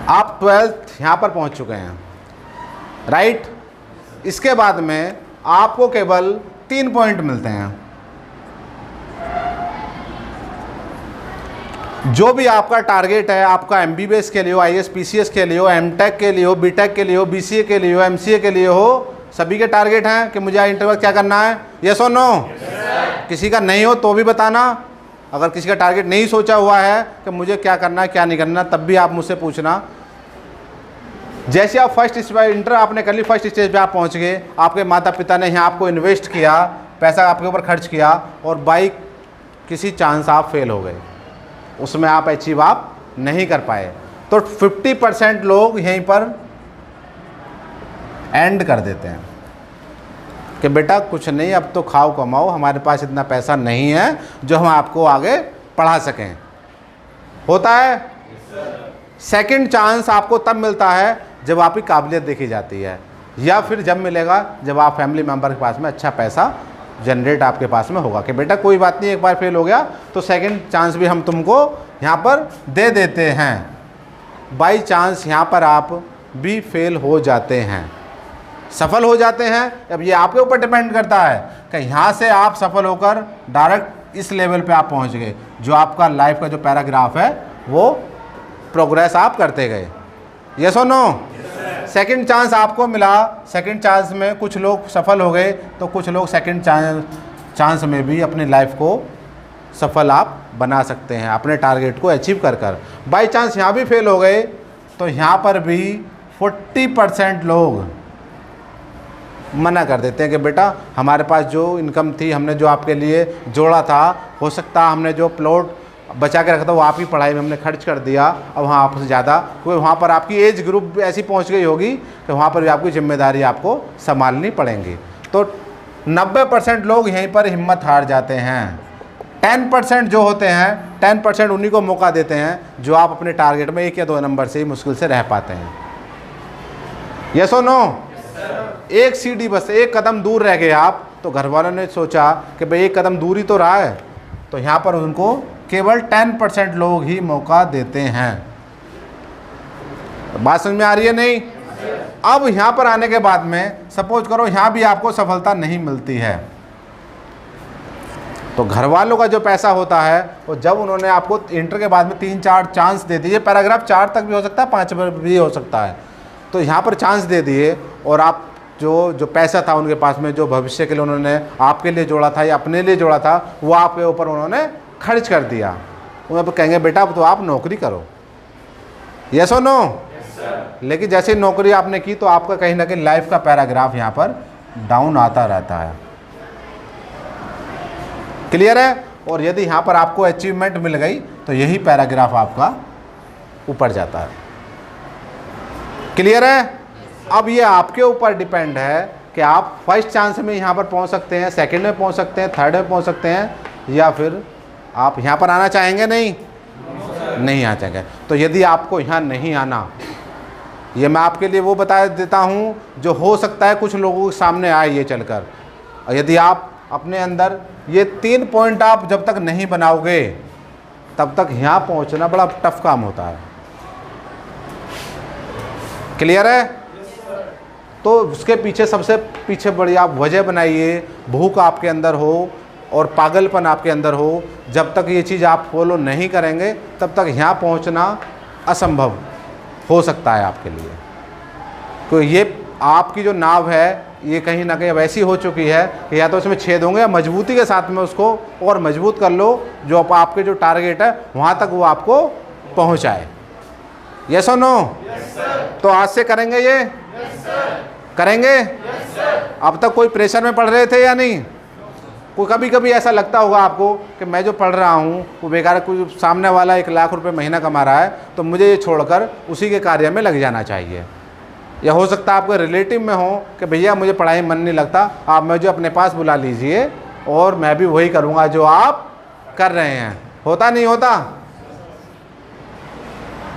आप 12th यहाँ पर पहुँच चुके हैं, राइट। इसके बाद में आपको केवल 3 पॉइंट मिलते हैं। जो भी आपका टारगेट है, आपका MBBS के लिए हो, IAS PCS के लिए हो, MTech के लिए हो, BTech के लिए हो, BCA के लिए हो, MCA के लिए हो, सभी के टारगेट हैं कि मुझे इंटरव्यू क्या करना है, यस और नो। किसी का नहीं हो तो भी बताना। अगर किसी का टारगेट नहीं सोचा हुआ है कि मुझे क्या करना है क्या नहीं करना, तब भी आप मुझसे पूछना। जैसे आप फर्स्ट इंटर आपने कर ली, फर्स्ट स्टेज पे आप पहुंच गए, आपके माता पिता ने यहाँ आपको इन्वेस्ट किया, पैसा आपके ऊपर खर्च किया, और बाई किसी चांस आप फेल हो गए, उसमें आप अचीव आप नहीं कर पाए, तो 50% लोग यहीं पर एंड कर देते हैं कि बेटा कुछ नहीं, अब तो खाओ कमाओ, हमारे पास इतना पैसा नहीं है जो हम आपको आगे पढ़ा सकें। होता है। सेकंड चांस आपको तब मिलता है जब आपकी काबिलियत देखी जाती है, या फिर जब मिलेगा जब आप फैमिली मेम्बर के पास में अच्छा पैसा जनरेट आपके पास में होगा कि बेटा कोई बात नहीं, एक बार फेल हो गया तो सेकंड चांस भी हम तुमको यहाँ पर दे देते हैं। बाई चांस यहाँ पर आप भी फेल हो जाते हैं, सफल हो जाते हैं, अब ये आपके ऊपर डिपेंड करता है कि यहाँ से आप सफल होकर डायरेक्ट इस लेवल पे आप पहुँच गए, जो आपका लाइफ का जो पैराग्राफ है वो प्रोग्रेस आप करते गए। यस और नो। सेकंड चांस आपको मिला, सेकंड चांस में कुछ लोग सफल हो गए, तो कुछ लोग सेकंड चांस में भी अपनी लाइफ को सफल आप बना सकते हैं, अपने टारगेट को अचीव कर कर। बाई चांस यहाँ भी फेल हो गए तो यहाँ पर भी 40% लोग मना कर देते हैं कि बेटा हमारे पास जो इनकम थी, हमने जो आपके लिए जोड़ा था, हो सकता हमने जो प्लॉट बचा के रखा था वो आपकी पढ़ाई में हमने खर्च कर दिया, अब वहाँ आपसे ज़्यादा, क्योंकि वहाँ पर आपकी एज ग्रुप ऐसी पहुँच गई होगी कि वहाँ पर भी आपकी जिम्मेदारी आपको संभालनी पड़ेंगी। तो 90% लोग यहीं पर हिम्मत हार जाते हैं। 10% जो होते हैं, 10% उन्हीं को मौका देते हैं जो आप अपने टारगेट में 1 या 2 नंबर से ही मुश्किल से रह पाते हैं। यस और नो। एक सीढ़ी बस, एक कदम दूर रह गए आप, तो घर वालों ने सोचा कि भाई एक कदम दूर ही तो रहा है, तो यहाँ पर उनको केवल 10% लोग ही मौका देते हैं। बात समझ में आ रही है नहीं? अब यहाँ पर आने के बाद में सपोज करो यहाँ भी आपको सफलता नहीं मिलती है, तो घर वालों का जो पैसा होता है वो जब उन्होंने आपको इंटर के बाद में 3-4 चांस दे दिए, पैराग्राफ 4 तक भी हो सकता है, 5 भी हो सकता है, तो यहाँ पर चांस दे दिए, और आप जो पैसा था उनके पास में, जो भविष्य के लिए उन्होंने आपके लिए जोड़ा था या अपने लिए जोड़ा था, वो आपके ऊपर उन्होंने खर्च कर दिया। उन्हें कहेंगे बेटा अब तो आप नौकरी करो, यस और नो। लेकिन जैसे नौकरी आपने की तो आपका कहीं ना कहीं लाइफ का पैराग्राफ यहाँ पर डाउन आता रहता है। क्लियर है? और यदि यहाँ पर आपको अचीवमेंट मिल गई तो यही पैराग्राफ आपका ऊपर जाता है। क्लियर है? अब ये आपके ऊपर डिपेंड है कि आप फर्स्ट चांस में यहाँ पर पहुँच सकते हैं, सेकंड में पहुँच सकते हैं, थर्ड में पहुँच सकते हैं, या फिर आप यहाँ पर आना चाहेंगे नहीं आना चाहेंगे। तो यदि आपको यहाँ नहीं आना, ये मैं आपके लिए वो बता देता हूँ जो हो सकता है कुछ लोगों के सामने आए ये चलकर। और यदि आप अपने अंदर ये 3 पॉइंट आप जब तक नहीं बनाओगे तब तक यहाँ पहुँचना बड़ा टफ काम होता है। क्लियर है? तो उसके पीछे सबसे पीछे बड़ी आप वजह बनाइए, भूख आपके अंदर हो और पागलपन आपके अंदर हो। जब तक ये चीज़ आप फॉलो नहीं करेंगे तब तक यहाँ पहुँचना असंभव हो सकता है आपके लिए। तो ये आपकी जो नाव है ये कहीं ना कहीं वैसी हो चुकी है कि या तो इसमें छेद होंगे, या मजबूती के साथ में उसको और मजबूत कर लो, जो आपके जो टारगेट है वहाँ तक वो आपको पहुँचाए। यस और नो? तो आज से करेंगे ये? करेंगे? अब तक कोई प्रेशर में पढ़ रहे थे या नहीं? कोई कभी कभी ऐसा लगता होगा आपको कि मैं जो पढ़ रहा हूँ वो बेकार, कोई सामने वाला 1 लाख रुपए महीना कमा रहा है तो मुझे ये छोड़कर उसी के कार्य में लग जाना चाहिए। या हो सकता है आपके रिलेटिव में हो कि भैया मुझे पढ़ाई में मन नहीं लगता, आप मुझे अपने पास बुला लीजिए और मैं भी वही करूँगा जो आप कर रहे हैं। होता नहीं होता?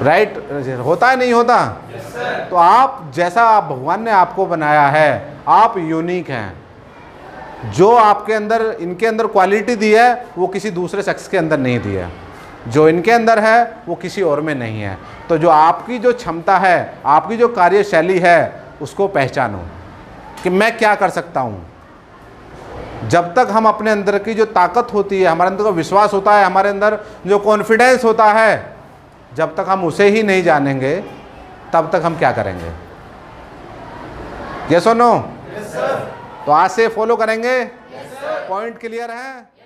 राइट? होता है नहीं होता? तो आप जैसा आप भगवान ने आपको बनाया है, आप यूनिक हैं। जो आपके अंदर, इनके अंदर क्वालिटी दी है वो किसी दूसरे शख्स के अंदर नहीं दी है। जो इनके अंदर है वो किसी और में नहीं है। तो जो आपकी जो क्षमता है, आपकी जो कार्यशैली है, उसको पहचानो कि मैं क्या कर सकता हूँ। जब तक हम अपने अंदर की जो ताकत होती है, हमारे अंदर का विश्वास होता है, हमारे अंदर जो कॉन्फिडेंस होता है, जब तक हम उसे ही नहीं जानेंगे तब तक हम क्या करेंगे? यस और नो? तो आज से फॉलो करेंगे? पॉइंट क्लियर है?